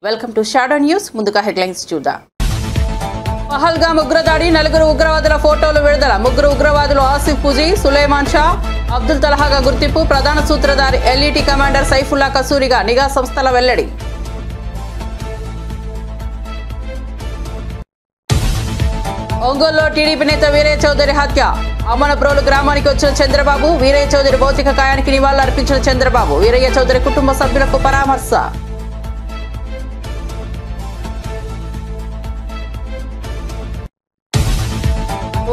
Welcome to shadow news. ముందుగా headlines చూద్దాం. పహల్గామ్ ఉగ్రదాడి, 4 ఉగ్రవాదుల ఫోటోలు విడుదల. 3 ఉగ్రవాదులు ఆసిఫ్ ఫుజీ, సులేమాన్ షా, అబ్దుల్ తలహాగా గుర్తింపు. ప్రధాన సూత్రధారి ఎల్ఈటీ కమాండర్ సైఫుల్లా కసూరిగా నిఘా సంస్థల వెల్లడి. ఒంగోలులో టీడీపీ నేత వీరయ్య చౌదరి హత్య. అమ్మనప్రోలు గ్రామానికి వచ్చిన చంద్రబాబు, వీరయ్య చౌదరి భౌతిక కాయానికి నివాళులు అర్పించిన చంద్రబాబు. వీరయ్య చౌదరి కుటుంబ సభ్యులకు పరామర్శ.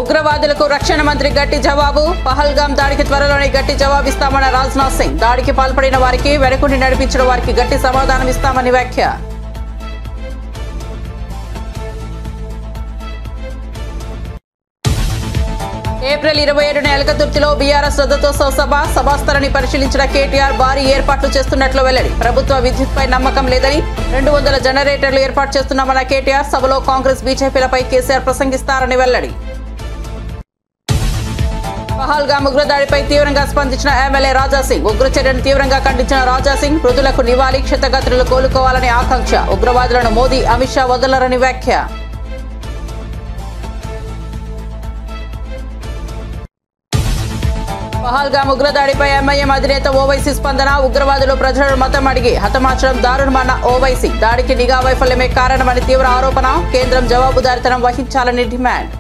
ఉగ్రవాదులకు రక్షణ మంత్రి గట్టి జవాబు. పహల్గామ్ దాడికి త్వరలోనే గట్టి జవాబిస్తామన్న రాజ్నాథ్ సింగ్. దాడికి పాల్పడిన వారికి, వెనుకుండి నడిపించిన వారికి గట్టి సమాధానం ఇస్తామని వ్యాఖ్య. ఏప్రిల్ 27న ఎలకతుర్తిలో బీఆర్ఎస్ రథోత్సవ సభాస్థలిని పరిశీలించిన కేటీఆర్ భారీ ఏర్పాట్లు చేస్తున్నట్లు వెల్లడి. ప్రభుత్వ విద్యుత్పై నమ్మకం లేదని 200 జనరేటర్లు ఏర్పాటు చేస్తున్నామన్న కేటీఆర్. సభలో కాంగ్రెస్, బీజేపీలపై కేసీఆర్ ప్రసంగిస్తారని వెల్లడి. పహల్గామ్ ఉగ్రదాడిపై తీవ్రంగా స్పందించిన ఎమ్మెల్యే రాజాసింగ్. ఉగ్ర చర్యను తీవ్రంగా ఖండించిన రాజాసింగ్, మృతులకు నివాళి, క్షతగాత్రులు కోలుకోవాలని ఆకాంక్ష. ఉగ్రవాదులను మోదీ, అమిత్ షా వదలరని వ్యాఖ్య. పహల్గామ్ ఉగ్రదాడిపై ఎంఐఎం అధినేత ఓవైసీ స్పందన. ఉగ్రవాదులు ప్రజలను మతం అడిగి హతమార్చడం దారుణమన్న ఓవైసీ. దాడికి నిఘా వైఫల్యమే కారణమని తీవ్ర ఆరోపణ. కేంద్రం జవాబుదారీతనం వహించాలని డిమాండ్.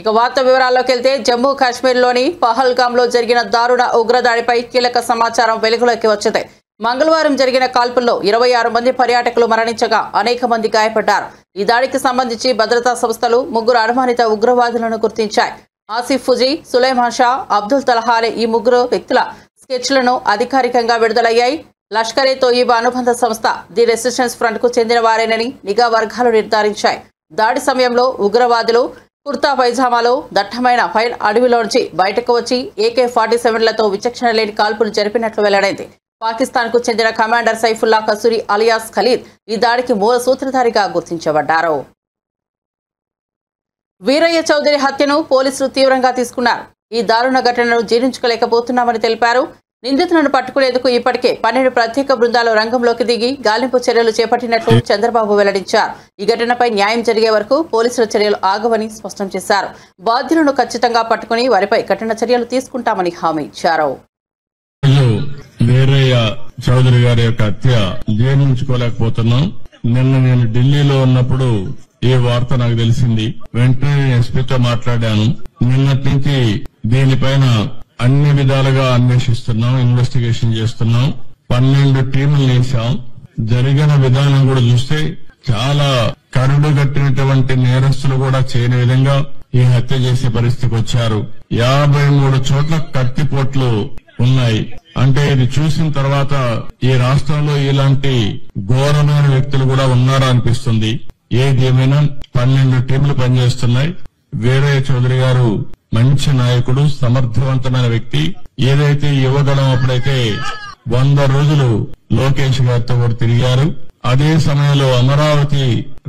ఇక వార్త వివరాల్లోకి వెళ్తే, జమ్మూ కాశ్మీర్లోని పహల్గామ్లో జరిగిన దారుణ ఉగ్రదాడిపై కీలక సమాచారం వెలుగులోకి వచ్చింది. మంగళవారం జరిగిన కాల్పుల్లో 26 మంది పర్యాటకులు మరణించగా అనేక మంది గాయపడ్డారు. ఈ దాడికి సంబంధించి భద్రతా సంస్థలు 3 అనుమానిత ఉగ్రవాదులను గుర్తించాయి. ఆసిఫ్ ఫుజీ, సులేమాన్ షా, అబ్దుల్ తలహాలే ఈ 3 వ్యక్తుల స్కెచ్లను అధికారికంగా విడుదలయ్యాయి. లష్కరే తోయిబా అనుబంధ సంస్థ ది రెసిస్టెన్స్ ఫ్రంట్ కు చెందిన వారేనని నిఘా వర్గాలు నిర్ధారించాయి. దాడి సమయంలో ఉగ్రవాదులు కుర్తా పైజామాలో దట్టమైన ఫైర్ అడవిలోంచి బయటకు వచ్చి AK-47లతో విచక్షణ లేని కాల్పులు జరిపినట్లు వెల్లడైంది. పాకిస్తాన్ కు చెందిన commander Saifullah kasuri alias Khalid ఈ దాడికి మూల సూత్రధారిగా గుర్తించబడ్డారు. వీరయ్య చౌదరి హత్యను పోలీసులు తీవ్రంగా తీసుకున్నారు. ఈ దారుణ ఘటనను జీర్ణించుకోలేకపోతున్నామని తెలిపారు. నిందితులను పట్టుకునేందుకు ఇప్పటికే 12 ప్రత్యేక బృందాలు రంగంలోకి దిగి గాలింపు చర్యలు చేపట్టినట్లు చంద్రబాబు వెల్లడించారు. ఈ ఘటనపై న్యాయం జరిగే వరకు పోలీసుల చర్యలు ఆగవని స్పష్టం చేశారు. బాధ్యులను ఖచ్చితంగా పట్టుకుని వారిపై కఠిన చర్యలు తీసుకుంటామని హామీ ఇచ్చారు. వీరయ్య చౌదరి గారి యొక్క హత్య జీర్ణించుకోలేకపోతున్నాం. నిన్న నేను ఢిల్లీలో ఉన్నప్పుడు ఈ వార్త నాకు తెలిసింది. వెంటనే ఎస్పీతో మాట్లాడాను. నిన్నటి నుంచి దీనిపైన అన్ని విధాలుగా అన్వేషిస్తున్నాం, ఇన్వెస్టిగేషన్ చేస్తున్నాం. 12 టీములు వేశాం. జరిగిన విధానం కూడా చూస్తే చాలా కరుడు కట్టినటువంటి నేరస్తులు కూడా చేయని విధంగా ఈ హత్య చేసే పరిస్థితికి వచ్చారు. 53 చోట్ల కత్తిపోట్లు ఉన్నాయి. అంటే ఇది చూసిన తర్వాత ఈ రాష్ట్రంలో ఇలాంటి ఘోరమైన వ్యక్తులు కూడా ఉన్నారా అనిపిస్తుంది. ఏది ఏమైనా 12 టీంలు పనిచేస్తున్నాయి. వీరయ్య చౌదరి గారు మంచి నాయకుడు, సమర్థవంతమైన వ్యక్తి. ఏదైతే యువగలం అప్పుడైతే 100 రోజులు లోకేష్ గారితో కూడా తిరిగారు. అదే సమయంలో అమరావతి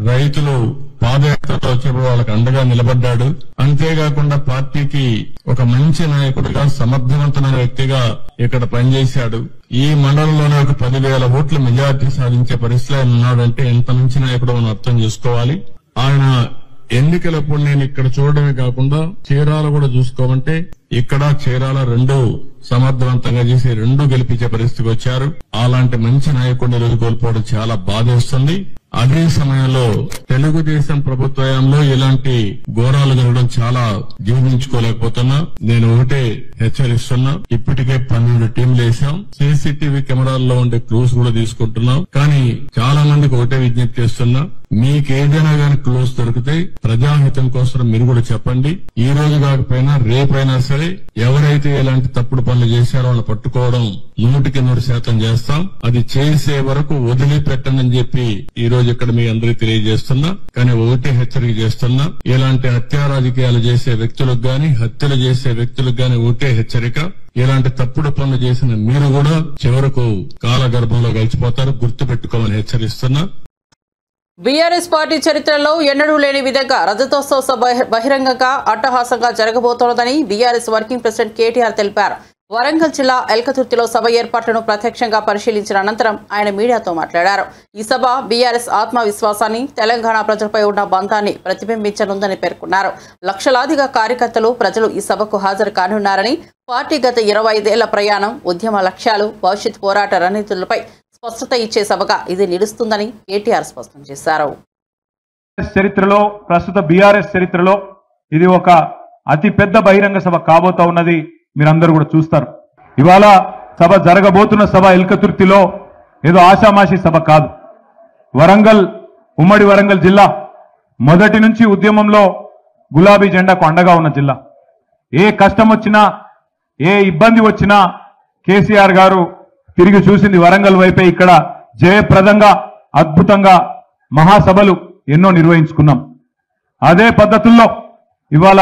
రైతులు పాదయాత్రతో వచ్చేప్పుడు వాళ్ళకి అండగా నిలబడ్డాడు. అంతేకాకుండా పార్టీకి ఒక మంచి నాయకుడిగా, సమర్థవంతమైన వ్యక్తిగా ఇక్కడ పనిచేశాడు. ఈ మండలంలోనే ఒక 10,000 ఓట్ల మెజార్టీ సాధించే పరిస్థితిలో ఉన్నాడంటే ఎంత మంచి నాయకుడు మనం అర్థం చేసుకోవాలి. ఆయన ఎన్నికలప్పుడు నేను ఇక్కడ చూడడమే కాకుండా చీరాల కూడా చూసుకోమంటే ఇక్కడ చీరాల 2 సమర్థవంతంగా చేసి 2 గెలిపించే పరిస్థితికి వచ్చారు. అలాంటి మంచి నాయకుడిని రోజు కోల్పోవడం చాలా బాధేస్తుంది. అదే సమయంలో తెలుగుదేశం ప్రభుత్వంలో ఇలాంటి ఘోరాలు జరగడం చాలా జీర్ణించుకోలేకపోతున్నా. నేను ఒకటే హెచ్చరిస్తున్నా. ఇప్పటికే 12 టీంలు వేసాం. CCTV కెమెరాల్లో ఉండే క్లూస్ కూడా తీసుకుంటున్నాం. కానీ చాలా మందికి ఒకటే విజ్ఞప్తి చేస్తున్నా, మీకేదైనా గానీ క్లూస్ దొరికితే ప్రజాహితం కోసం మీరు కూడా చెప్పండి. ఈ రోజు కాకపోయినా రేపైనా సరే ఎవరైతే ఇలాంటి తప్పుడు పనులు చేశారో వాళ్ళని పట్టుకోవడం 100% చేస్తాం. అది చేసే వరకు వదిలిపెట్టనని చెప్పి ఈ రోజు ఇక్కడ మీ అందరికీ తెలియజేస్తున్నా. కానీ ఒకటే హెచ్చరిక చేస్తున్నా, ఇలాంటి హత్యా రాజకీయాలు చేసే వ్యక్తులకు గాని, హత్యలు చేసే వ్యక్తులకు గాని ఒకటే హెచ్చరిక, ఇలాంటి తప్పుడు పనులు చేసిన మీరు కూడా చివరకు కాలగర్భంలో కలిసిపోతారు, గుర్తుపెట్టుకోమని హెచ్చరిస్తున్నా. బీఆర్ఎస్ పార్టీ చరిత్రలో ఎన్నడూ లేని విధంగా రజతోత్సవ సభ బహిరంగంగా అట్టహాసంగా జరగబోతోందని బీఆర్ఎస్ వర్కింగ్ ప్రెసిడెంట్ కేటీఆర్ తెలిపారు. వరంగల్ జిల్లా ఎల్కతుర్తిలో సభ ఏర్పాట్లను ప్రత్యక్షంగా పరిశీలించిన అనంతరం ఆయన మీడియాతో మాట్లాడారు. ఈ సభ బీఆర్ఎస్ ఆత్మవిశ్వాసాన్ని, తెలంగాణ ప్రజలపై ఉన్న బంధాన్ని ప్రతిబింబించనుందని పేర్కొన్నారు. లక్షలాదిగా కార్యకర్తలు, ప్రజలు ఈ సభకు హాజరు కానున్నారని, పార్టీ గత 25 ఏళ్ల ప్రయాణం, ఉద్యమ లక్ష్యాలు, భవిష్యత్ పోరాట రణనీతులపై స్పష్టత ఇచ్చే సభగా ఇది నిలుస్తుందని కేటీఆర్ స్పష్టం చేశారు. చరిత్రలో, ప్రస్తుత బీఆర్ఎస్ చరిత్రలో ఇది ఒక అతి పెద్ద బహిరంగ సభ కాబోతా ఉన్నది. మీరందరూ కూడా చూస్తారు. ఇవాళ సభ జరగబోతున్న సభ ఎల్కతుర్తిలో ఏదో ఆషామాషి సభ కాదు. వరంగల్, ఉమ్మడి వరంగల్ జిల్లా మొదటి నుంచి ఉద్యమంలో గులాబీ జెండాకు అండగా ఉన్న జిల్లా. ఏ కష్టం వచ్చినా, ఏ ఇబ్బంది వచ్చినా కేసీఆర్ గారు తిరిగి చూసింది వరంగల్ వైపే. ఇక్కడ జయప్రదంగా, అద్భుతంగా మహాసభలు ఎన్నో నిర్వహించుకున్నాం. అదే పద్ధతుల్లో ఇవాళ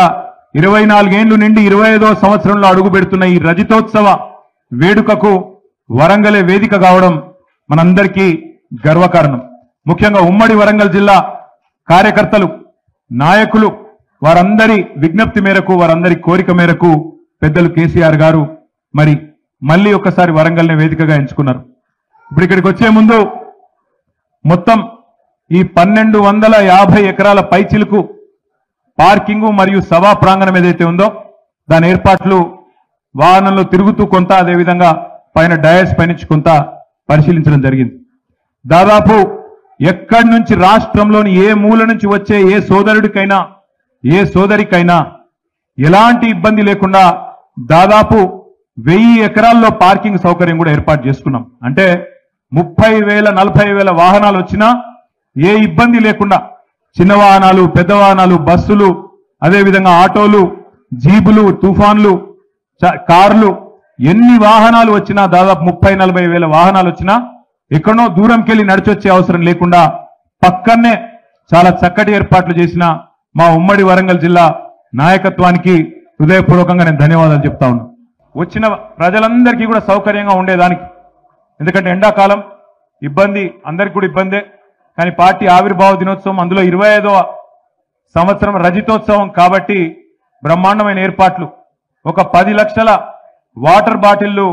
24 ఏళ్లు నిండి 25వ సంవత్సరంలో అడుగు పెడుతున్న ఈ రజతోత్సవ వేడుకకు వరంగలే వేదిక కావడం మనందరికీ గర్వకారణం. ముఖ్యంగా ఉమ్మడి వరంగల్ జిల్లా కార్యకర్తలు, నాయకులు, వారందరి విజ్ఞప్తి మేరకు, వారందరి కోరిక మేరకు పెద్దలు కేసీఆర్ గారు మరి మళ్ళీ ఒక్కసారి వరంగల్నే వేదికగా ఎంచుకున్నారు. ఇప్పుడు ఇక్కడికి వచ్చే ముందు మొత్తం ఈ 1250 ఎకరాల పైచిలుకు పార్కింగ్ మరియు సభా ప్రాంగణం ఏదైతే ఉందో దాని ఏర్పాట్లు వాహనంలో తిరుగుతూ కొంత, అదేవిధంగా పైన డయాస్ పైనుంచి కొంత పరిశీలించడం జరిగింది. దాదాపు ఎక్కడి నుంచి, రాష్ట్రంలోని ఏ మూల నుంచి వచ్చే ఏ సోదరుడికైనా, ఏ సోదరికైనా ఎలాంటి ఇబ్బంది లేకుండా దాదాపు 1000 ఎకరాల్లో పార్కింగ్ సౌకర్యం కూడా ఏర్పాటు చేసుకున్నాం. అంటే 30,000, 40,000 వాహనాలు వచ్చినా ఏ ఇబ్బంది లేకుండా చిన్న వాహనాలు, పెద్ద వాహనాలు, బస్సులు, అదేవిధంగా ఆటోలు, జీబులు, తుఫాన్లు, కార్లు, ఎన్ని వాహనాలు వచ్చినా, దాదాపు 30,000-40,000 వాహనాలు వచ్చినా ఎక్కడో దూరంకెళ్ళి నడిచొచ్చే అవసరం లేకుండా పక్కనే చాలా చక్కటి ఏర్పాట్లు చేసిన మా ఉమ్మడి వరంగల్ జిల్లా నాయకత్వానికి హృదయపూర్వకంగా నేను ధన్యవాదాలు చెప్తా ఉన్నా. వచ్చిన ప్రజలందరికీ కూడా సౌకర్యంగా ఉండేదానికి. ఎందుకంటే ఎండాకాలం ఇబ్బంది, అందరికీ కూడా ఇబ్బందే. కానీ పార్టీ ఆవిర్భావ దినోత్సవం, అందులో 25వ సంవత్సరం రజతోత్సవం కాబట్టి బ్రహ్మాండమైన ఏర్పాట్లు. ఒక 10 లక్షల వాటర్ బాటిళ్లు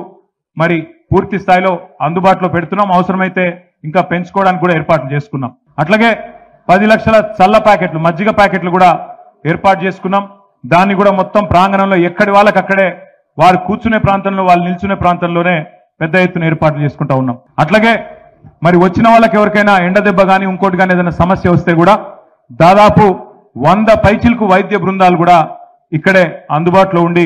మరి పూర్తి స్థాయిలో అందుబాటులో పెడుతున్నాం. అవసరమైతే ఇంకా పెంచుకోవడానికి కూడా ఏర్పాట్లు చేసుకున్నాం. అట్లాగే 10 లక్షల చల్ల ప్యాకెట్లు, మజ్జిగ ప్యాకెట్లు కూడా ఏర్పాటు చేసుకున్నాం. దాన్ని కూడా మొత్తం ప్రాంగణంలో ఎక్కడి వాళ్ళకి అక్కడే, వారు కూర్చునే ప్రాంతంలో, వాళ్ళు నిల్చునే ప్రాంతంలోనే పెద్ద ఎత్తున ఏర్పాట్లు చేసుకుంటా ఉన్నాం. అట్లాగే మరి వచ్చిన వాళ్ళకి ఎవరికైనా ఎండ దెబ్బ కానీ ఇంకోటి కానీ ఏదైనా సమస్య వస్తే కూడా దాదాపు 100 పైచిలకు వైద్య బృందాలు కూడా ఇక్కడే అందుబాటులో ఉండి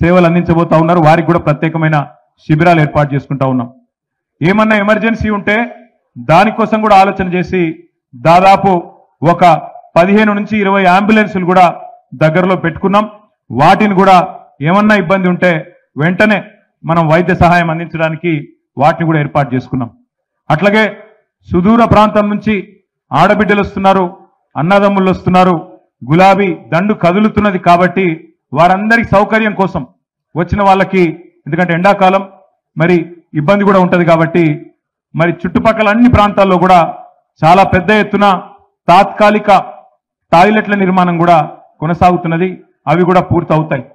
సేవలు అందించబోతా ఉన్నారు. వారికి కూడా ప్రత్యేకమైన శిబిరాలు ఏర్పాటు చేసుకుంటా ఉన్నాం. ఏమన్నా ఎమర్జెన్సీ ఉంటే దానికోసం కూడా ఆలోచన చేసి దాదాపు ఒక 15 నుంచి 20 అంబులెన్సులు కూడా దగ్గరలో పెట్టుకున్నాం. వాటిని కూడా ఏమన్నా ఇబ్బంది ఉంటే వెంటనే మనం వైద్య సహాయం అందించడానికి వాటిని కూడా ఏర్పాటు చేసుకున్నాం. అట్లాగే సుదూర ప్రాంతం నుంచి ఆడబిడ్డలు వస్తున్నారు, అన్నదమ్ముళ్ళు వస్తున్నారు. గులాబీ దండు కదులుతున్నది కాబట్టి వారందరి సౌకర్యం కోసం వచ్చిన వాళ్ళకి, ఎందుకంటే ఎండాకాలం మరి ఇబ్బంది కూడా ఉంటది కాబట్టి మరి చుట్టుపక్కల అన్ని ప్రాంతాల్లో కూడా చాలా పెద్ద ఎత్తున తాత్కాలిక టాయిలెట్ల నిర్మాణం కూడా కొనసాగుతున్నది. అవి కూడా పూర్తవుతాయి.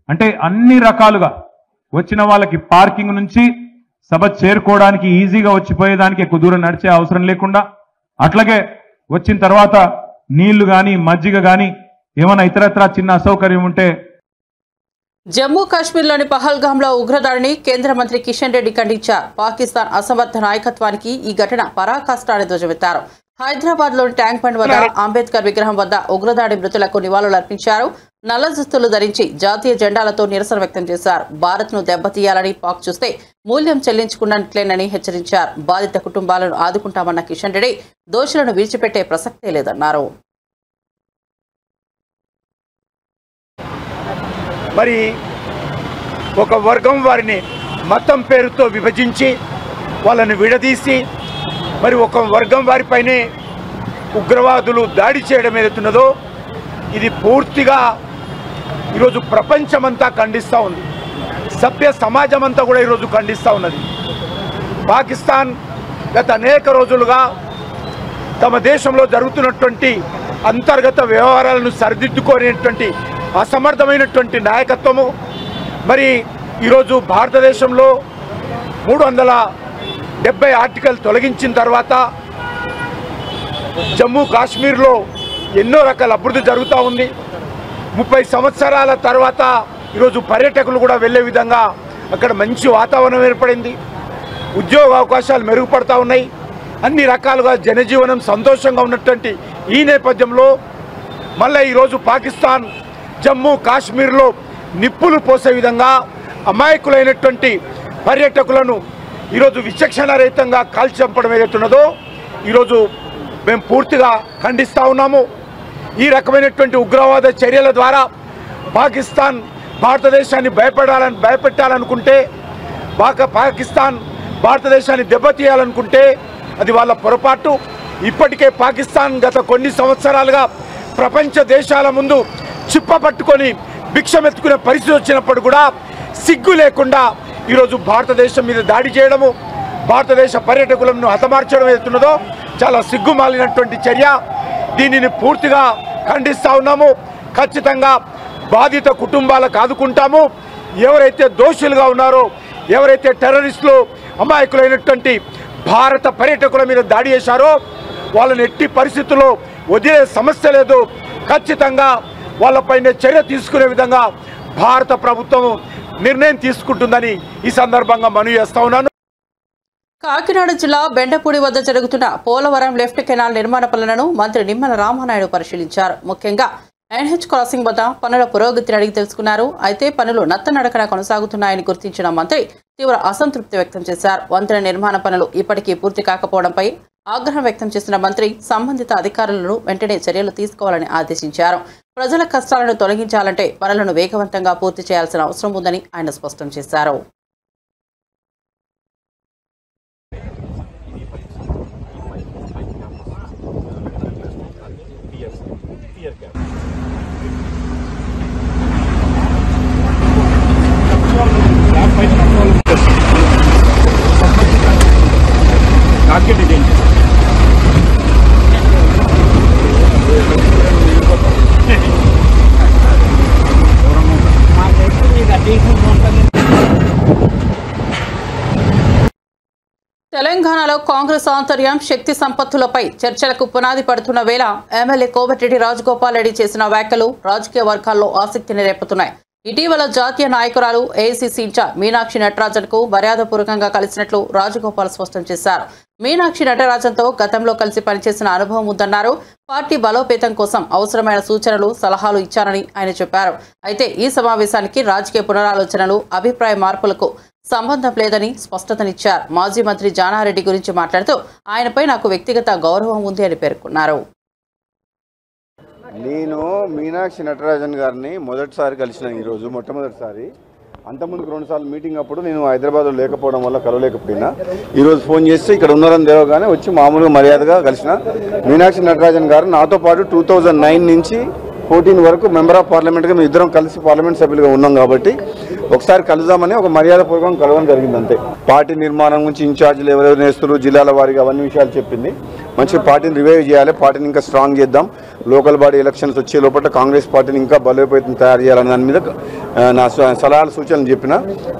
అంటే అన్ని రకాలుగా వచ్చిన వాళ్ళకి పార్కింగ్ నుంచి సభ చేరుకోవడానికి, ఈజీగా వచ్చిపోయేదానికి ఎక్కువ దూరం నడిచే అవసరం లేకుండా, అట్లాగే వచ్చిన తర్వాత నీళ్లు కానీ, మజ్జిగ కానీ, ఏమైనా ఇతరత్రా చిన్న అసౌకర్యం ఉంటే. జమ్మూ కాశ్మీర్లోని పహల్గామ్లో ఉగ్రదాడిని కేంద్ర మంత్రి కిషన్ రెడ్డి ఖండించారు. పాకిస్తాన్ అసమర్థ నాయకత్వానికి ఈ ఘటన పరాకాష్ఠ అని ధ్వజమెత్తారు. హైదరాబాద్లోని ట్యాంక్ బండ్ వద్ద అంబేద్కర్ విగ్రహం వద్ద ఉగ్రదాడి మృతులకు నివాళులర్పించారు. నల్ల దుస్తులు ధరించి జాతీయ జెండాలతో నిరసన వ్యక్తం చేశారు. భారత్ను దెబ్బతీయాలని పాక్ చూస్తే మూల్యం చెల్లించుకున్నట్లేనని హెచ్చరించారు. బాధిత కుటుంబాలను ఆదుకుంటామన్న కిషన్ రెడ్డి దోషులను విడిచిపెట్టే ప్రసక్తే లేదన్నారు. మరి ఒక వర్గం వారిని మతం పేరుతో విభజించి వాళ్ళని విడదీసి మరి ఒక వర్గం వారిపైనే ఉగ్రవాదులు దాడి చేయడం ఏదైతున్నదో ఇది పూర్తిగా ఈరోజు ప్రపంచమంతా ఖండిస్తూ ఉంది. సభ్య సమాజం అంతా కూడా ఈరోజు ఖండిస్తూ ఉన్నది. పాకిస్తాన్ గత అనేక రోజులుగా తమ దేశంలో జరుగుతున్నటువంటి అంతర్గత వ్యవహారాలను సరిదిద్దుకునేటువంటి అసమర్థమైనటువంటి నాయకత్వము, మరి ఈరోజు భారతదేశంలో 370 ఆర్టికల్ తొలగించిన తర్వాత జమ్మూ కాశ్మీర్లో ఎన్నో రకాల అభివృద్ధి జరుగుతూ ఉంది. 30 సంవత్సరాల తర్వాత ఈరోజు పర్యాటకులు కూడా వెళ్ళే విధంగా అక్కడ మంచి వాతావరణం ఏర్పడింది. ఉద్యోగ అవకాశాలు మెరుగుపడతా ఉన్నాయి. అన్ని రకాలుగా జనజీవనం సంతోషంగా ఉన్నటువంటి ఈ నేపథ్యంలో మళ్ళీ ఈరోజు పాకిస్తాన్ జమ్మూ కాశ్మీర్లో నిప్పులు పోసే విధంగా అమాయకులైనటువంటి పర్యాటకులను ఈరోజు విచక్షణారహితంగా కాల్చి చంపడం ఏదైతున్నదో ఈరోజు మేము పూర్తిగా ఖండిస్తూ ఉన్నాము. ఈ రకమైనటువంటి ఉగ్రవాద చర్యల ద్వారా పాకిస్తాన్ భారతదేశాన్ని భయపెట్టాలనుకుంటే, పాకిస్తాన్ భారతదేశాన్ని దెబ్బతీయాలనుకుంటే అది వాళ్ళ పొరపాటు. ఇప్పటికే పాకిస్తాన్ గత కొన్ని సంవత్సరాలుగా ప్రపంచ దేశాల ముందు చిప్ప పట్టుకొని భిక్షమెత్తుకునే పరిస్థితి వచ్చినప్పుడు కూడా సిగ్గు లేకుండా ఈరోజు భారతదేశం మీద దాడి చేయడము, భారతదేశ పర్యాటకులను హతమార్చడం ఏదైతున్నదో చాలా సిగ్గుమాలినటువంటి చర్య. దీనిని పూర్తిగా ఖండిస్తూ ఉన్నాము. ఖచ్చితంగా బాధిత కుటుంబాలకు ఆదుకుంటాము. ఎవరైతే దోషులుగా ఉన్నారో, ఎవరైతే టెర్రరిస్టులు అమాయకులైనటువంటి భారత పర్యాటకుల మీద దాడి చేశారో వాళ్ళని ఎట్టి పరిస్థితుల్లో వదిలే సమస్య లేదు. ఖచ్చితంగా వాళ్ళపైన చర్య తీసుకునే విధంగా భారత ప్రభుత్వం నిర్ణయం తీసుకుంటుందని ఈ సందర్భంగా మనవి చేస్తా ఉన్నాను. కాకినాడ జిల్లా బెండపూడి వద్ద జరుగుతున్న పోలవరం లెఫ్ట్ కెనాల్ నిర్మాణ పనులను మంత్రి నిమ్మల రామానాయుడు పరిశీలించారు. ముఖ్యంగా ఎన్హెచ్ క్రాసింగ్ వద్ద పనుల పురోగతిని అడిగి తెలుసుకున్నారు. అయితే పనులు నత్తనడకన కొనసాగుతున్నాయని గుర్తించిన మంత్రి తీవ్ర అసంతృప్తి వ్యక్తం చేశారు. వంతెన నిర్మాణ పనులు ఇప్పటికీ పూర్తి కాకపోవడంపై ఆగ్రహం వ్యక్తం చేసిన మంత్రి సంబంధిత అధికారులను వెంటనే చర్యలు తీసుకోవాలని ఆదేశించారు. ప్రజల కష్టాలను తొలగించాలంటే పనులను వేగవంతంగా పూర్తి చేయాల్సిన అవసరం ఉందని ఆయన స్పష్టం చేశారు. తెలంగాణలో కాంగ్రెస్ ఆంతర్యం శక్తి సంపత్తులపై చర్చలకు పునాది పడుతున్న వేళ ఎమ్మెల్యే కోమటిరెడ్డి రాజగోపాల్ రెడ్డి చేసిన వ్యాఖ్యలు రాజకీయ వర్గాల్లో ఆసక్తిని రేపుతున్నాయి. ఇటీవల జాతీయ నాయకురాలు ఏఐసీసీ ఇన్ఛార్జ్ మీనాక్షి నటరాజన్కు మర్యాదపూర్వకంగా కలిసినట్లు రాజగోపాల్ స్పష్టం చేశారు. మీనాక్షి నటరాజన్తో గతంలో కలిసి పనిచేసిన అనుభవం ఉందన్నారు. పార్టీ బలోపేతం కోసం అవసరమైన సూచనలు, సలహాలు ఇచ్చారని ఆయన చెప్పారు. అయితే ఈ సమావేశానికి రాజకీయ పునరాలోచనలు, అభిప్రాయ మార్పులకు సంబంధం లేదని స్పష్టతనిచ్చారు. మాజీ మంత్రి జానారెడ్డి గురించి మాట్లాడుతూ ఆయనపై నాకు వ్యక్తిగత గౌరవం ఉంది అని పేర్కొన్నారు. నేను మీనాక్షి నటరాజన్ గారిని మొదటిసారి కలిసిన ఈరోజు మొట్టమొదటిసారి. అంతకుముందుకు 2 సార్లు మీటింగ్ అప్పుడు నేను హైదరాబాద్లో లేకపోవడం వల్ల కలవలేకపోయినా ఈరోజు ఫోన్ చేస్తే ఇక్కడ ఉన్నారని తెలవగానే వచ్చి మామూలుగా మర్యాదగా కలిసిన. మీనాక్షి నటరాజన్ గారు నాతో పాటు 2009 నుంచి 14 వరకు మెంబర్ ఆఫ్ పార్లమెంట్గా మేము ఇద్దరం కలిసి పార్లమెంట్ సభ్యులుగా ఉన్నాం కాబట్టి ఒకసారి కలుద్దామని ఒక మర్యాదపూర్వకం కలవడం జరిగింది అంతే. పార్టీ నిర్మాణం గురించి ఇన్ఛార్జీలు ఎవరెవరు నేస్తున్నారు, జిల్లాల వారీగా అవన్నీ విషయాలు చెప్పింది. మంచిగా పార్టీని రివైవ్ చేయాలి, పార్టీని ఇంకా స్ట్రాంగ్ చేద్దాం, లోకల్ బాడీ ఎలక్షన్స్ వచ్చే లోపల కాంగ్రెస్ పార్టీని ఇంకా బలోపేతం తయారు చేయాలనే దాని మీద నా సలహాలు సూచనలు చెప్పిన.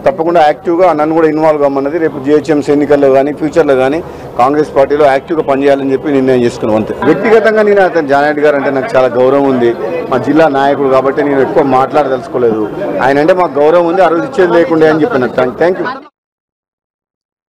తప్పకుండా యాక్టివ్గా నన్ను కూడా ఇన్వాల్వ్ అమ్మన్నది. రేపు జిహెచ్ఎంసీ ఎన్నికల్లో కానీ ఫ్యూచర్లో కానీ కాంగ్రెస్ పార్టీలో యాక్టివ్గా పనిచేయాలని చెప్పి నిర్ణయం చేసుకున్నాం అంతే. వ్యక్తిగతంగా నేను అతను జానారెడ్డి గారు అంటే నాకు చాలా గౌరవం ఉంది. మా జిల్లా నాయకుడు కాబట్టి నేను ఎక్కువ మాట్లాడదలుచుకోలేదు. ఆయన అంటే మాకు గౌరవం ఉంది, ఆ రోజు ఇచ్చేది లేకుండే అని చెప్పిన. Thank you.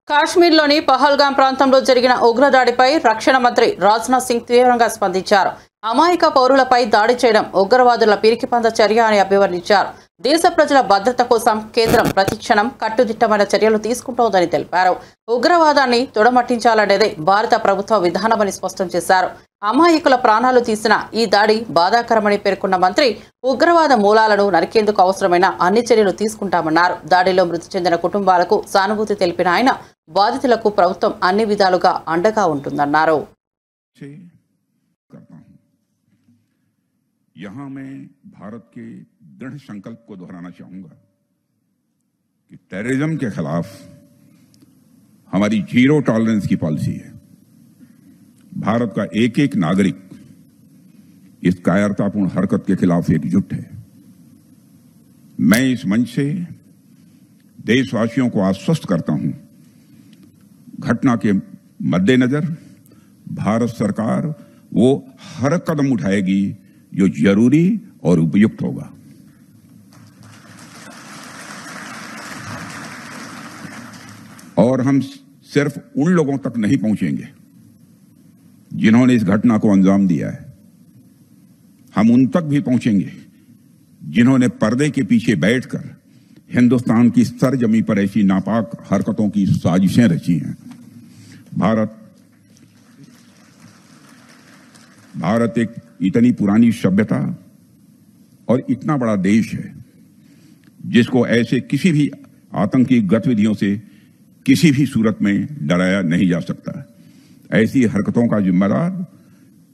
కాశ్మీర్లోని పహల్గాం ప్రాంతంలో జరిగిన ఉగ్రదాడిపై రక్షణ మంత్రి రాజ్నాథ్ సింగ్ తీవ్రంగా స్పందించారు. అమాయక పౌరులపై దాడి చేయడం ఉగ్రవాదుల పిరికిపంద చర్య అని అభివర్ణించారు. దేశ ప్రజల భద్రత కోసం కేంద్రం ప్రతిక్షణం కట్టుదిట్టమైన చర్యలు తీసుకుంటోందని తెలిపారు. ఉగ్రవాదాన్ని తుడమట్టించాలనేదే భారత ప్రభుత్వ విధానమని స్పష్టం చేశారు. అమాయకుల ప్రాణాలు తీసిన ఈ దాడి బాధాకరమని పేర్కొన్న మంత్రి ఉగ్రవాద మూలాలను నరికేందుకు అవసరమైన అన్ని చర్యలు తీసుకుంటామన్నారు. దాడిలో మృతి చెందిన కుటుంబాలకు సానుభూతి తెలిపిన ఆయన బాధితులకు ప్రభుత్వం అన్ని విధాలుగా అండగా ఉంటుందన్నారు. यहाँ मैं भारत के दृढ़ संकल्प को दोहराना चाहूंगा कि टेररिज्म के खिलाफ हमारी जीरो टॉलरेंस की पॉलिसी है. भारत का एक एक नागरिक इस कायरतापूर्ण हरकत के खिलाफ एकजुट है. मैं इस मंच से देशवासियों को आश्वस्त करता हूं, घटना के मद्देनजर भारत सरकार वो हर कदम उठाएगी जो जरूरी और उपयुक्त होगा। और हम सिर्फ उन लोगों तक नहीं पहुंचेंगे जिन्होंने इस घटना को अंजाम दिया है, हम उन तक भी पहुंचेंगे जिन्होंने पर्दे के पीछे बैठकर हिंदुस्तान की सरजमी पर ऐसी नापाक हरकतों की साजिशें रची हैं। भारत एक इतनी पुरानी सभ्यता और इतना बड़ा देश है जिसको ऐसे किसी भी आतंकी गतिविधियों से किसी भी सूरत में डराया नहीं जा सकता। ऐसी हरकतों का जिम्मेदार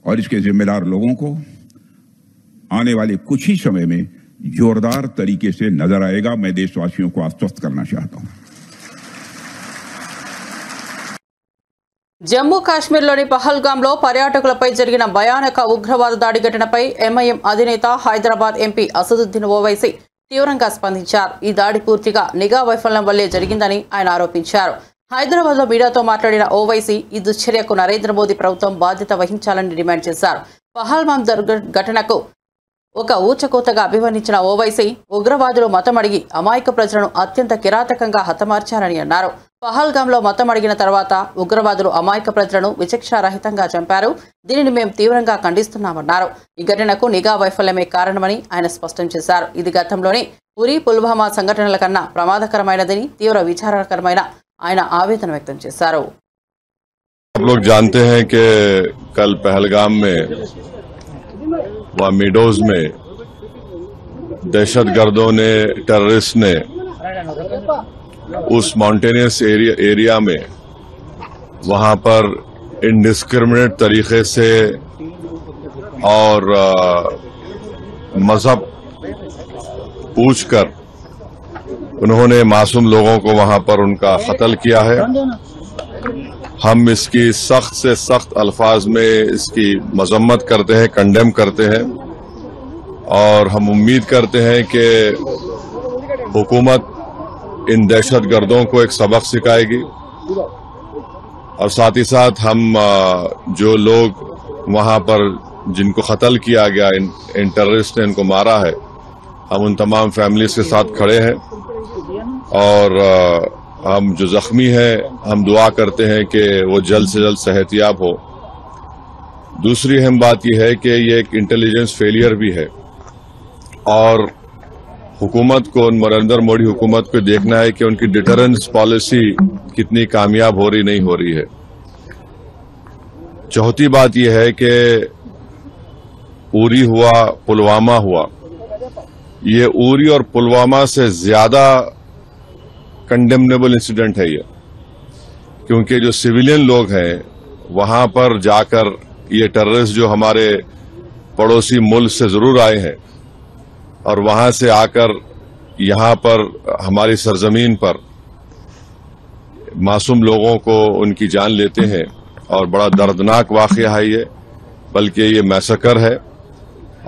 और इसके जिम्मेदार लोगों को आने वाले कुछ ही समय में जोरदार तरीके से नजर आएगा। मैं देशवासियों को आश्वस्त करना चाहता हूं। జమ్మూ కాశ్మీర్లోని పహల్గాంలో పర్యాటకులపై జరిగిన భయానక ఉగ్రవాద దాడి ఘటనపై ఎంఐఎం అధినేత హైదరాబాద్ ఎంపీ అసదుద్దీన్ ఓవైసీ తీవ్రంగా స్పందించారు. ఈ దాడి పూర్తిగా నిఘా వైఫల్యం వల్లే జరిగిందని ఆయన ఆరోపించారు. హైదరాబాద్లో మీడియాతో మాట్లాడిన ఓవైసీ ఈ దుశ్చర్యకు నరేంద్ర మోదీ ప్రభుత్వం బాధ్యత వహించాలని డిమాండ్ చేశారు. పహల్గాం ఘటనకు ఒక ఊచకోతగా అభివర్ణించిన ఓవైసీ ఉగ్రవాదులు మతం అడిగి అమాయక ప్రజలను అత్యంత కిరాతకంగా హతమార్చారని అన్నారు. పహల్గాంలో మతం అడిగిన తర్వాత ఉగ్రవాదులు అమాయక ప్రజలను విచక్షణారహితంగా చంపారు. దీనిని మేము తీవ్రంగా ఖండిస్తున్నామన్నారు. ఈ ఘటనకు నిఘా వైఫల్యమే కారణమని ఆయన స్పష్టం చేశారు. ఇది గతంలోని ఉరి పుల్వామా సంఘటనల కన్నా ప్రమాదకరమైనదని తీవ్ర విచారకరమైన ఆయన ఆవేదన వ్యక్తం చేశారు. आप लोग जानते हैं कि कल पहलगाम में वहाँ मीडोज में दहशतगर्दों ने टेररिस्ट ने उस माउंटेनियस एरिया में वहां पर इंडिस्क्रिमिनेट तरीके से और मजहब पूछकर उन्होंने मासूम लोगों को वहां पर उनका कत्ल किया है। हम इसकी सख्त से सख्त अल्फाज में इसकी मजम्मत करते हैं, कंडेम करते हैं और हम उम्मीद करते हैं कि हुकूमत इन दहशतगर्दों को एक सबक सिखाएगी और साथ ही साथ हम जो लोग वहां पर जिनको कत्ल किया गया, इन टेररिस्ट ने इनको मारा है, हम उन तमाम फैमिलीज के साथ खड़े हैं और हम जो जख्मी हैं हम दुआ करते हैं कि वो जल्द से जल्द सेहतयाब हो। दूसरी अहम बात यह है कि ये एक इंटेलिजेंस फेलियर भी है और हुकूमत को, नरेंद्र मोदी हुकूमत को देखना है कि उनकी डिटरेंस पॉलिसी कितनी कामयाब हो रही नहीं हो रही है। चौथी बात यह है कि उरी हुआ, पुलवामा हुआ, ये उरी और पुलवामा से ज्यादा कंडेमनेबल इंसिडेंट है ये, क्योंकि जो सिविलियन लोग हैं वहां पर जाकर ये टेररिस्ट जो हमारे पड़ोसी मुल्क से जरूर आए हैं और वहां से आकर यहां पर हमारी सरजमीन पर मासूम लोगों को उनकी जान लेते हैं और बड़ा दर्दनाक वाकया है ये, बल्कि ये मैसेकर है।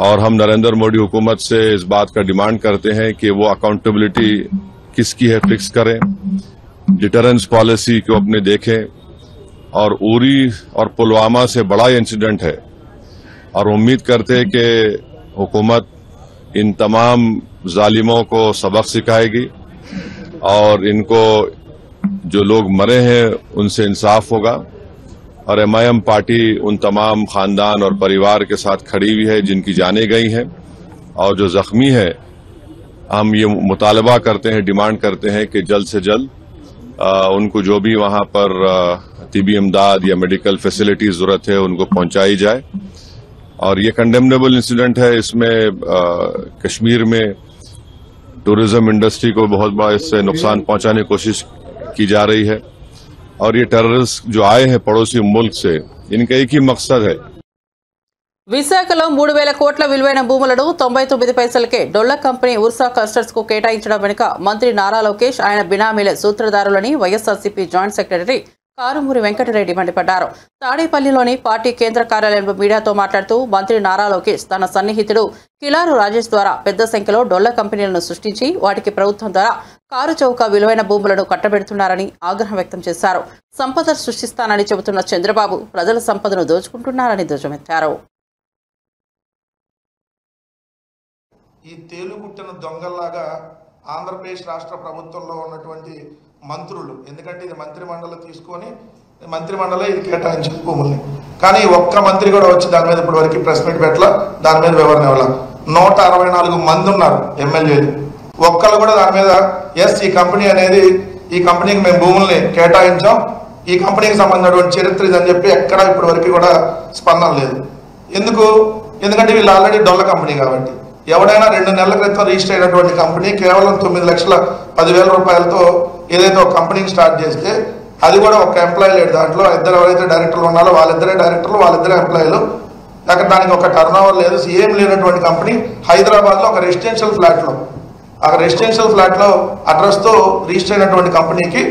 और हम नरेंद्र मोदी हुकूमत से इस बात का डिमांड करते हैं कि वो अकाउंटेबिलिटी किसकी है फिक्स करें, डिटरेंस पॉलिसी को अपने देखें और उरी और पुलवामा से बड़ा इंसिडेंट है और उम्मीद करते हैं कि हुकूमत इन तमाम जालिमों को सबक सिखाएगी और इनको जो लोग मरे हैं उनसे इंसाफ होगा। और एमआईएम पार्टी उन तमाम खानदान और परिवार के साथ खड़ी हुई है जिनकी जानें गई हैं और जो जख्मी है हम ये मुतालबा करते हैं, डिमांड करते हैं कि जल्द से जल्द उनको जो भी वहां पर तिबी इमदाद या मेडिकल फैसिलिटी जरूरत है उनको पहुंचाई जाए। और ये कंडेमनेबल इंसिडेंट है। इसमें कश्मीर में टूरिज्म इंडस्ट्री को बहुत बड़ा इससे नुकसान पहुंचाने की कोशिश की जा रही है और ये टेररिस्ट जो आए हैं पड़ोसी मुल्क से, इनका एक ही मकसद है। విశాఖలో 3,000 కోట్ల విలువైన భూములను 99 పైసలకే డొల్ల కంపెనీ ఉర్సా క్లస్టర్స్ కు కేటాయించడం వెనుక మంత్రి నారా లోకేష్, ఆయన బినామీల సూత్రధారులని వైఎస్ఆర్సీపీ జాయింట్ సెక్రటరీ కారుమూరి వెంకటరెడ్డి మండిపడ్డారు. తాడేపల్లిలోని పార్టీ కేంద్ర కార్యాలయంలో మీడియాతో మాట్లాడుతూ మంత్రి నారా లోకేష్ తన సన్నిహితుడు కిలారు రాజేష్ ద్వారా పెద్ద సంఖ్యలో డొల్ల కంపెనీలను సృష్టించి వాటికి ప్రభుత్వం ద్వారా కారు చౌక విలువైన భూములను కట్టబెడుతున్నారని ఆగ్రహం వ్యక్తం చేశారు. సంపద సృష్టిస్తానని చెబుతున్న చంద్రబాబు ప్రజల సంపదను దోచుకుంటున్నారని ధ్వజమెత్తారు. ఈ తేలుగుట్టిన దొంగల్లాగా ఆంధ్రప్రదేశ్ రాష్ట్ర ప్రభుత్వంలో ఉన్నటువంటి మంత్రులు, ఎందుకంటే ఇది మంత్రిమండలి తీసుకొని మంత్రిమండలి ఇది కేటాయించిన భూముల్ని, కానీ ఒక్క మంత్రి కూడా వచ్చి దాని మీద ఇప్పటి వరకు ప్రెస్ మీట్ పెట్టాల, దాని మీద వివరణ ఇవ్వాల. 164 మంది ఉన్నారు ఎమ్మెల్యేలు, ఒక్కళ్ళు కూడా దాని మీద ఎస్ ఈ కంపెనీ అనేది ఈ కంపెనీకి మేము భూముల్ని కేటాయించాం, ఈ కంపెనీకి సంబంధించినటువంటి చరిత్ర ఇదని చెప్పి ఎక్కడా ఇప్పటి వరకు కూడా స్పందన లేదు. ఎందుకంటే వీళ్ళు ఆల్రెడీ డొల్ల కంపెనీ కాబట్టి. ఎవడైనా 2 నెలల క్రితం రిజిస్టర్ అయినటువంటి కంపెనీ కేవలం 9,10,000 రూపాయలతో ఏదైతే ఒక కంపెనీని స్టార్ట్ చేస్తే అది కూడా ఒక ఎంప్లాయీ లేడు, దాంట్లో ఇద్దరు ఎవరైతే డైరెక్టర్లు ఉన్నారో వాళ్ళిద్దరే డైరెక్టర్లు, వాళ్ళిద్దరే ఎంప్లాయీలు, అక్కడ దానికి ఒక టర్న్ ఓవర్ లేదు, ఏం లేనటువంటి కంపెనీ హైదరాబాద్లో ఒక రెసిడెన్షియల్ ఫ్లాట్లో అడ్రస్తో రిజిస్టర్ అయినటువంటి కంపెనీకి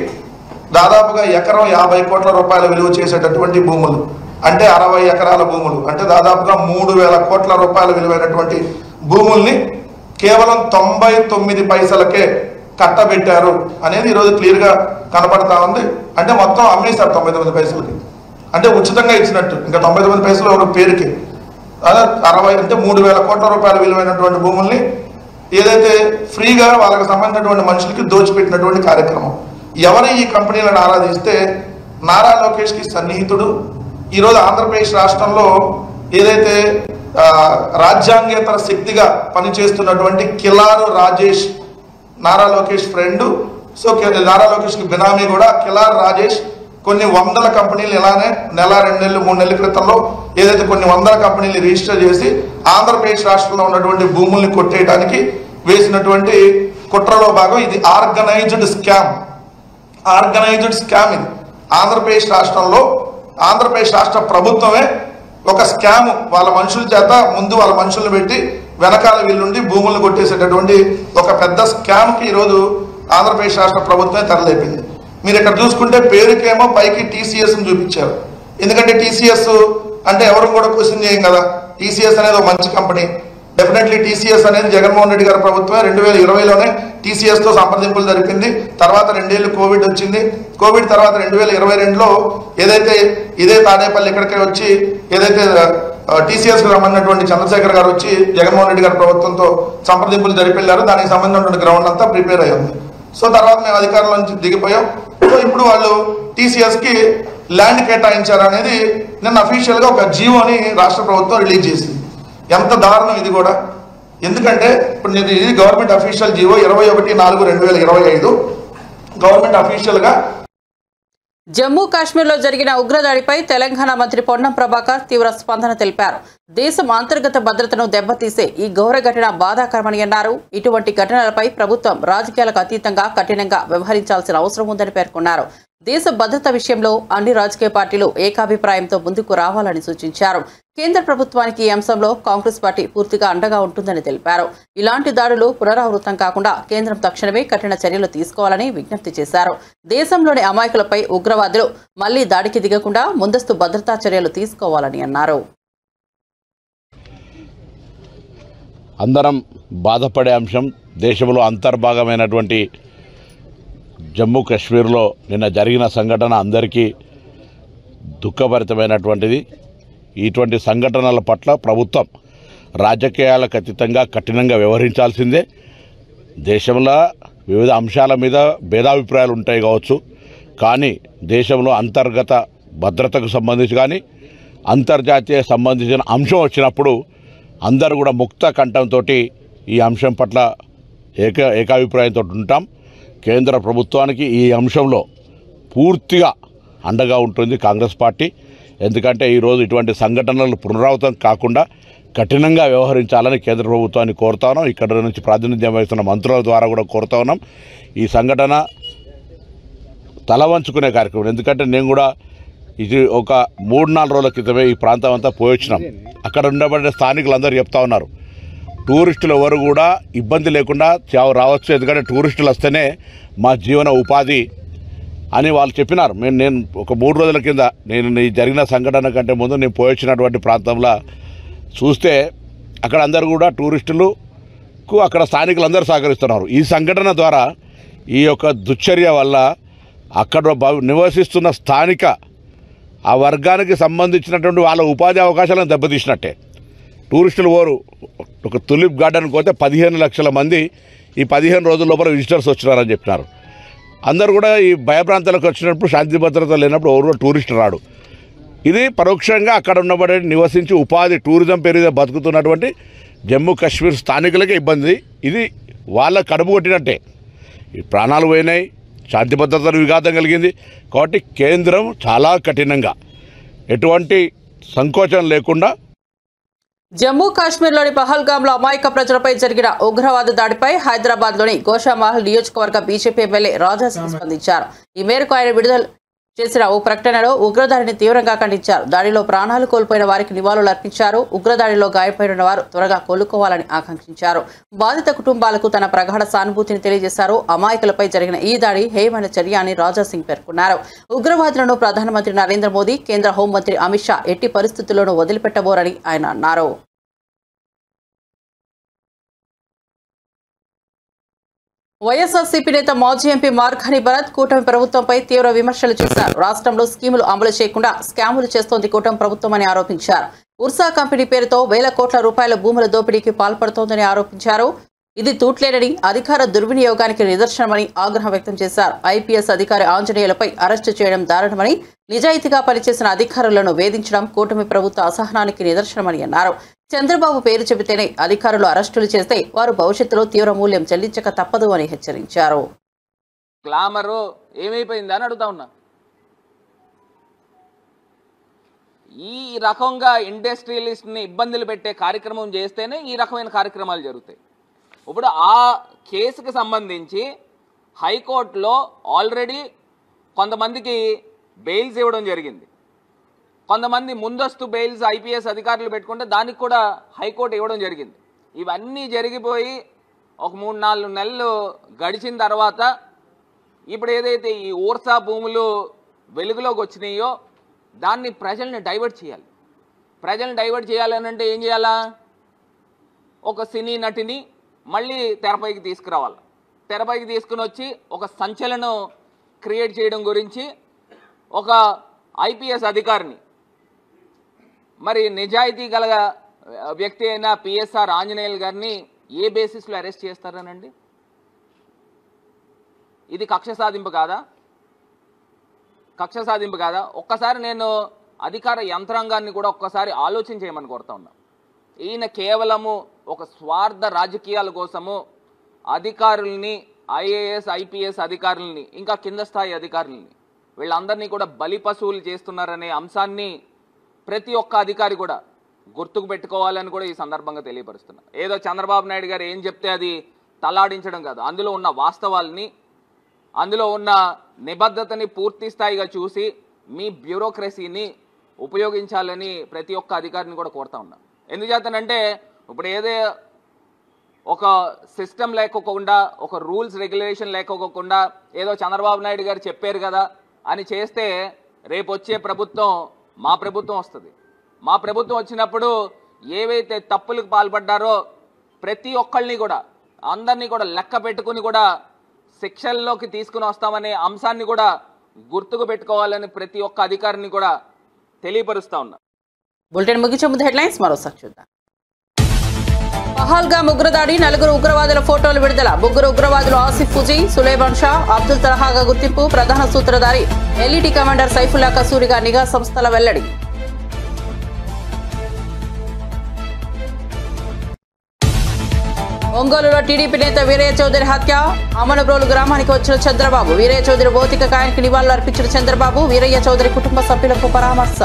దాదాపుగా ఎకరం 50 కోట్ల రూపాయల విలువ చేసేటటువంటి భూములు, అంటే 60 ఎకరాల భూములు, అంటే దాదాపుగా 3,000 కోట్ల రూపాయల విలువైనటువంటి భూముల్ని కేవలం 99 పైసలకే కట్టబెట్టారు అనేది ఈరోజు క్లియర్గా కనపడతా ఉంది. అంటే మొత్తం అమ్మేశారు 99 పైసలకి, అంటే ఉచితంగా ఇచ్చినట్టు. ఇంకా 99 పైసలు ఒక పేరుకి 60 అంటే 3,000 కోట్ల రూపాయల విలువైనటువంటి భూముల్ని ఏదైతే ఫ్రీగా వాళ్ళకి సంబంధించినటువంటి మనుషులకి దోచిపెట్టినటువంటి కార్యక్రమం. ఎవరు ఈ కంపెనీలను ఆరాధిస్తే నారా లోకేష్కి సన్నిహితుడు, ఈరోజు ఆంధ్రప్రదేశ్ రాష్ట్రంలో ఏదైతే రాజ్యాంగేతర శక్తిగా పనిచేస్తున్నటువంటి కిలారు రాజేష్ నారా లోకేష్ ఫ్రెండ్, సో నారా లోకేష్కి బినామీ కూడా కిలారు రాజేష్ కొన్ని వందల కంపెనీలు ఇలానే నెల 2 నెలలు 3 నెలల క్రితంలో ఏదైతే కొన్ని వందల కంపెనీలు రిజిస్టర్ చేసి ఆంధ్రప్రదేశ్ రాష్ట్రంలో ఉన్నటువంటి భూముల్ని కొట్టేయడానికి వేసినటువంటి కుట్రలో భాగం ఇది. ఆర్గనైజ్డ్ స్కామ్ ఇది. ఆంధ్రప్రదేశ్ రాష్ట్రంలో ఆంధ్రప్రదేశ్ రాష్ట్ర ప్రభుత్వమే ఒక స్కామ్ వాళ్ళ మనుషుల చేత ముందు వాళ్ళ మనుషులను పెట్టి వెనకాల వీళ్ళుండి భూములను కొట్టేసేటటువంటి ఒక పెద్ద స్కామ్కి ఈరోజు ఆంధ్రప్రదేశ్ రాష్ట్ర ప్రభుత్వమే తెరలేపింది. మీరు ఇక్కడ చూసుకుంటే పేరుకేమో పైకి టీసీఎస్ని చూపించారు, ఎందుకంటే టీసీఎస్ అంటే ఎవరు కూడా క్వశ్చన్ చేయం కదా. టీసీఎస్ అనేది ఒక మంచి కంపెనీ, డెఫినెట్లీ టీసీఎస్ అనేది జగన్మోహన్ రెడ్డి గారి ప్రభుత్వమే 2020లోనే టీసీఎస్తో సంప్రదింపులు జరిపింది. తర్వాత 2 ఏళ్ళు కోవిడ్ వచ్చింది. కోవిడ్ తర్వాత 2022లో ఏదైతే ఇదే తాడేపల్లి ఇక్కడికే వచ్చి ఏదైతే టీసీఎస్కి సంబంధించినటువంటి చంద్రశేఖర్ గారు వచ్చి జగన్మోహన్ రెడ్డి గారి ప్రభుత్వంతో సంప్రదింపులు జరిపెళ్లారు. దానికి సంబంధించినటువంటి గ్రౌండ్ అంతా ప్రిపేర్ అయ్యి ఉంది. సో తర్వాత మేము అధికారంలో నుంచి దిగిపోయాం. సో ఇప్పుడు వాళ్ళు టీసీఎస్కి ల్యాండ్ కేటాయించారు అనేది నిన్న అఫీషియల్గా ఒక జీవోని రాష్ట్ర ప్రభుత్వం రిలీజ్ చేసింది. ఎంత దారుణం ఇది కూడా. ఎందుకంటే ఇప్పుడు ఇది గవర్నమెంట్ అఫీషియల్ జీవో 21/4/2025 గవర్నమెంట్ అఫీషియల్గా. జమ్మూ కాశ్మీర్లో జరిగిన ఉగ్రదాడిపై తెలంగాణ మంత్రి పొన్నం ప్రభాకర్ తీవ్ర స్పందన తెలిపారు. దేశం అంతర్గత భద్రతను దెబ్బతీసే ఈ ఘోర ఘటన బాధాకరమని అన్నారు. ఇటువంటి ఘటనలపై ప్రభుత్వం రాజకీయాలకు అతీతంగా కఠినంగా వ్యవహరించాల్సిన అవసరం ఉందని పేర్కొన్నారు. దేశ భద్రత విషయంలో అన్ని రాజకీయ పార్టీలు ఏకాభిప్రాయంతో ముందుకు రావాలని సూచించారు. కేంద్ర ప్రభుత్వానికి ఈ అంశంలో కాంగ్రెస్ పార్టీ పూర్తిగా అండగా ఉంటుందని తెలిపారు. ఇలాంటి దాడులు పునరావృతం కాకుండా కేంద్రం తక్షణమే కఠిన చర్యలు తీసుకోవాలని విజ్ఞప్తి చేశారు. దేశంలోని అమాయకులపై ఉగ్రవాదులు మళ్లీ దాడికి దిగకుండా ముందస్తు భద్రతా చర్యలు తీసుకోవాలని అన్నారు. అందరం బాధపడే అంశం దేశంలో అంతర్భాగమైనటువంటి జమ్మూ కాశ్మీర్లో నిన్న జరిగిన సంఘటన అందరికీ దుఃఖభరితమైనటువంటిది. ఇటువంటి సంఘటనల పట్ల ప్రభుత్వం రాజకీయాలకు అతీతంగా కఠినంగా వ్యవహరించాల్సిందే. దేశంలో వివిధ అంశాల మీద భేదాభిప్రాయాలు ఉంటాయి కావచ్చు, కానీ దేశంలో అంతర్గత భద్రతకు సంబంధించి కానీ అంతర్జాతీయ సంబంధించిన అంశం వచ్చినప్పుడు అందరూ కూడా ముక్త కంఠంతో ఈ అంశం పట్ల ఏకాభిప్రాయంతో ఉంటాం. కేంద్ర ప్రభుత్వానికి ఈ అంశంలో పూర్తిగా అండగా ఉంటుంది కాంగ్రెస్ పార్టీ. ఎందుకంటే ఈరోజు ఇటువంటి సంఘటనలు పునరావృతం కాకుండా కఠినంగా వ్యవహరించాలని కేంద్ర ప్రభుత్వాన్ని కోరుతా ఉన్నాం. ఇక్కడ నుంచి ప్రాతినిధ్యం వహిస్తున్న మంత్రుల ద్వారా కూడా కోరుతా ఉన్నాం. ఈ సంఘటన తల వంచుకునే కార్యక్రమం. ఎందుకంటే నేను కూడా ఇది ఒక 3-4 రోజుల క్రితమే ఈ ప్రాంతం అంతా పోయొచ్చినాం. అక్కడ ఉండబడే స్థానికులందరూ చెప్తా ఉన్నారు, టూరిస్టులు ఎవరు కూడా ఇబ్బంది లేకుండా రావచ్చు. ఎందుకంటే టూరిస్టులు వస్తేనే మా జీవన ఉపాధి అని వాళ్ళు చెప్పినారు. నేను ఒక 3 రోజుల కింద నేను ఈ జరిగిన సంఘటన కంటే ముందు నేను పోయొచ్చినటువంటి ప్రాంతంలో చూస్తే అక్కడ అందరూ కూడా టూరిస్టులకు అక్కడ స్థానికులందరూ సహకరిస్తున్నారు. ఈ సంఘటన ద్వారా ఈ యొక్క దుశ్చర్య వల్ల అక్కడ నివసిస్తున్న స్థానిక ఆ వర్గానికి సంబంధించినటువంటి వాళ్ళ ఉపాధి అవకాశాలను దెబ్బతీసినట్టే. టూరిస్టులు ఒక తులిప్ గార్డెన్కి పోతే 15 లక్షల మంది ఈ 15 రోజుల లోపల విజిటర్స్ వచ్చినారని చెప్పినారు. అందరూ కూడా ఈ భయప్రాంతాలకు వచ్చినప్పుడు శాంతి భద్రత లేనప్పుడు ఎవరు టూరిస్ట్ రాడు. ఇది పరోక్షంగా అక్కడ ఉన్నబడి నివసించి ఉపాధి టూరిజం పేరుగా బతుకుతున్నటువంటి జమ్మూ కాశ్మీర్ స్థానికులకే ఇబ్బంది. ఇది వాళ్ళ కడుపు కొట్టినట్టే. ఈ ప్రాణాలు పోయినాయి, శాంతి భద్రతలు విఘాతం కలిగింది. కాబట్టి కేంద్రం చాలా కఠినంగా ఎటువంటి సంకోచం లేకుండా జమ్మూ కాశ్మీర్లోని పహల్గామ్లో అమాయక ప్రజలపై జరిగిన ఉగ్రవాద దాడిపై హైదరాబాద్లోని గోషామహల్ నియోజకవర్గ బీజేపీ ఎమ్మెల్యే రాజా సింగ్ స్పందించారు. ఈ మేరకు ఆయన విడుదల చేసిన ఓ ప్రకటనలో ఉగ్రదాడిని తీవ్రంగా ఖండించారు. దాడిలో ప్రాణాలు కోల్పోయిన వారికి నివాళులు అర్పించారు. ఉగ్రదాడిలో గాయపడిన వారు త్వరగా కోలుకోవాలని ఆకాంక్షించారు. బాధిత కుటుంబాలకు తన ప్రగాఢ సానుభూతిని తెలియజేశారు. అమాయకులపై జరిగిన ఈ దాడి హేయమైన చర్య అని రాజా సింగ్ పేర్కొన్నారు. ఉగ్రవాదులను ప్రధానమంత్రి నరేంద్ర మోదీ, కేంద్ర హోంమంత్రి అమిత్ షా ఎట్టి పరిస్థితుల్లోనూ వదిలిపెట్టబోరని ఆయన అన్నారు. వైఎస్ఆర్సీపీ నేత మాజీ ఎంపీ మార్గాని భరత్ కూటమి ప్రభుత్వంపై తీవ్ర విమర్శలు చేశారు. రాష్ట్రంలో స్కీములు అమలు చేయకుండా స్కాములు చేస్తోంది కూటమి ప్రభుత్వం అని ఆరోపించారు. ఉర్సా కంపెనీ పేరుతో వేల కోట్ల రూపాయల భూముల దోపిడీకి పాల్పడుతోందని ఆరోపించారు. ఇది తూట్లేనని, అధికార దుర్వినియోగానికి నిదర్శనమని ఆగ్రహం వ్యక్తం చేశారు. ఐపీఎస్ అధికారి ఆంజనేయులపై అరెస్టు చేయడం దారుణమని, నిజాయితీగా పనిచేసిన అధికారులను వేధించడం కూటమి ప్రభుత్వ అసహనానికి నిదర్శనమని అన్నారు. చంద్రబాబు పేరు చెబితేనే అధికారులు అరెస్టులు చేస్తే వారు భవిష్యత్తులో తీవ్ర మూల్యం చెల్లించక తప్పదు అని హెచ్చరించారు. గ్లామర్ ఏమైపోయింది అని అడుగుతా ఉన్నా. ఈ రకంగా ఇండస్ట్రియలిస్ట్ని ఇబ్బందులు పెట్టే కార్యక్రమం చేస్తేనే ఈ రకమైన కార్యక్రమాలు జరుగుతాయి. ఇప్పుడు ఆ కేసుకు సంబంధించి హైకోర్టులో ఆల్రెడీ కొంతమందికి బెయిల్స్ ఇవ్వడం జరిగింది. కొంతమంది ముందస్తు బెయిల్స్ ఐపీఎస్ అధికారులు పెట్టుకుంటే దానికి కూడా హైకోర్టు ఇవ్వడం జరిగింది. ఇవన్నీ జరిగిపోయి ఒక 3-4 నెలలు గడిచిన తర్వాత ఇప్పుడు ఏదైతే ఈ ఊర్సా భూములు వెలుగులోకి వచ్చినాయో దాన్ని ప్రజల్ని డైవర్ట్ చేయాలి. ప్రజల్ని డైవర్ట్ చేయాలని అంటే ఏం చేయాలా? ఒక సినీ నటిని మళ్ళీ తెరపైకి తీసుకురావాలి. తెరపైకి తీసుకుని వచ్చి ఒక సంచలనం క్రియేట్ చేయడం గురించి ఒక ఐపీఎస్ అధికారిని, మరి నిజాయితీ గల వ్యక్తి అయిన పిఎస్ఆర్ ఆంజనేయులు గారిని ఏ బేసిస్లో అరెస్ట్ చేస్తారనండి? ఇది కక్ష సాధింపు కాదా? కక్ష సాధింపు కాదా? ఒక్కసారి నేను అధికార యంత్రాంగాన్ని కూడా ఒక్కసారి ఆలోచన చేయమని కోరుతా ఉన్నా. ఈయన కేవలము ఒక స్వార్థ రాజకీయాల కోసము అధికారుల్ని, ఐఏఎస్ ఐపీఎస్ అధికారుల్ని, ఇంకా కింద స్థాయి అధికారుల్ని వీళ్ళందరినీ కూడా బలి పశువులు చేస్తున్నారనే అంశాన్ని ప్రతి ఒక్క అధికారి కూడా గుర్తుకు పెట్టుకోవాలని కూడా ఈ సందర్భంగా తెలియపరుస్తున్నా. ఏదో చంద్రబాబు నాయుడు గారు ఏం చెప్తే అది తలాడించడం కాదు. అందులో ఉన్న వాస్తవాల్ని, అందులో ఉన్న నిబద్ధతని పూర్తి స్థాయిగా చూసి మీ బ్యూరోక్రసీని ఉపయోగించాలని ప్రతి ఒక్క అధికారిని కూడా కోరుతా ఉన్నా. ఎందుచేతనంటే ఇప్పుడు ఏదో ఒక సిస్టమ్ లేకోకుండా, ఒక రూల్స్ రెగ్యులేషన్ లేకోకుండా ఏదో చంద్రబాబు నాయుడు గారు చెప్పారు కదా అని చేస్తే రేపు వచ్చే ప్రభుత్వం మా ప్రభుత్వం వస్తుంది. మా ప్రభుత్వం వచ్చినప్పుడు ఏవైతే తప్పులకు పాల్పడ్డారో ప్రతి ఒక్కళ్ళని కూడా, అందరినీ కూడా లెక్క పెట్టుకుని కూడా శిక్షల్లోకి తీసుకుని వస్తామనే అంశాన్ని కూడా గుర్తుకు పెట్టుకోవాలని ప్రతి ఒక్క అధికారిని కూడా తెలియపరుస్తా ఉన్నా. బులెటిన్ ముగించే ముందు హెడ్లైన్స్ మరోసారి చూద్దాం. పహల్గామ్ ఉగ్రదాడి, 4 ఉగ్రవాదుల ఫోటోలు విడుదల. 3 ఉగ్రవాదులు ఆసిఫ్ ఫుజీ, సులేమాన్ షా, అబ్దుల్ తలహాగా గుర్తింపు. ప్రధాన సూత్రధారి ఎల్ఈటీ కమాండర్ సైఫుల్లా కసూరిగా నిఘా సంస్థల వెల్లడి. ఒంగోలులో టీడీపీ నేత వీరయ్య చౌదరి హత్య. అమనబ్రోలు గ్రామానికి వచ్చిన చంద్రబాబు, వీరయ్య చౌదరి భౌతిక కాయానికి నివాళులు అర్పించిన చంద్రబాబు. వీరయ్య చౌదరి కుటుంబ సభ్యులకు పరామర్శ.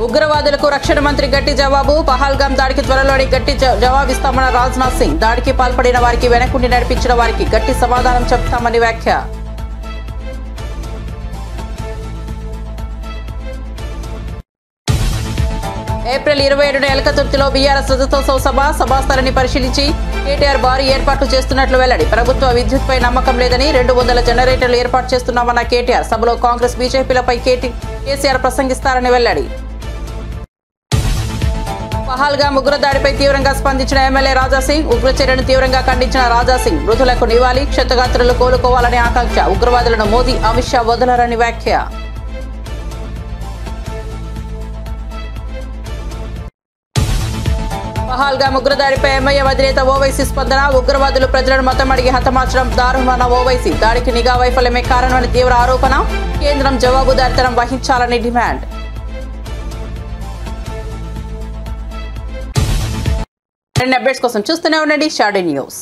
ఉగ్రవాదులకు రక్షణ మంత్రి గట్టి జవాబు. పహల్గామ్ దాడికి త్వరలోనే గట్టి జవాబిస్తామన్న రాజ్నాథ్ సింగ్. దాడికి పాల్పడిన వారికి, వెనకుండి నడిపించిన వారికి గట్టి సమాధానం చెప్తామని వ్యాఖ్య. ఏప్రిల్ 27న ఎలకతుర్తిలో బీఆర్ఎస్ రజతోత్సవ సభాస్థలిని పరిశీలించి కేటీఆర్ భారీ ఏర్పాట్లు చేస్తున్నట్లు వెల్లడి. ప్రభుత్వ విద్యుత్పై నమ్మకం లేదని 200 జనరేటర్లు ఏర్పాటు చేస్తున్నామన్న కేటీఆర్. సభలో కాంగ్రెస్ బీజేపీలపై కేసీఆర్ ప్రసంగిస్తారని వెల్లడి. పహల్గామ్ ఉగ్రదాడిపై తీవ్రంగా స్పందించిన ఎమ్మెల్యే రాజాసింగ్. ఉగ్రచర్యను తీవ్రంగా ఖండించిన రాజాసింగ్ మృతులకు నివాళి, క్షతగాత్రులు కోలుకోవాలని ఆకాంక్ష. ఉగ్రవాదులను మోదీ, అమిత్ షా వదలరని వ్యాఖ్య. పహల్గామ్ ఉగ్రదాడిపై ఎంఐఎం అధినేత ఓవైసీ స్పందన. ఉగ్రవాదులు ప్రజలను మతం అడిగి హతమార్చడం దారుణమన్న ఓవైసీ. దాడికి నిఘా వైఫల్యమే కారణమని తీవ్ర ఆరోపణ. కేంద్రం జవాబుదారీతనం వహించాలని డిమాండ్. అప్డేట్స్ కోసం చూస్తూనే ఉండండి షాడీ న్యూస్.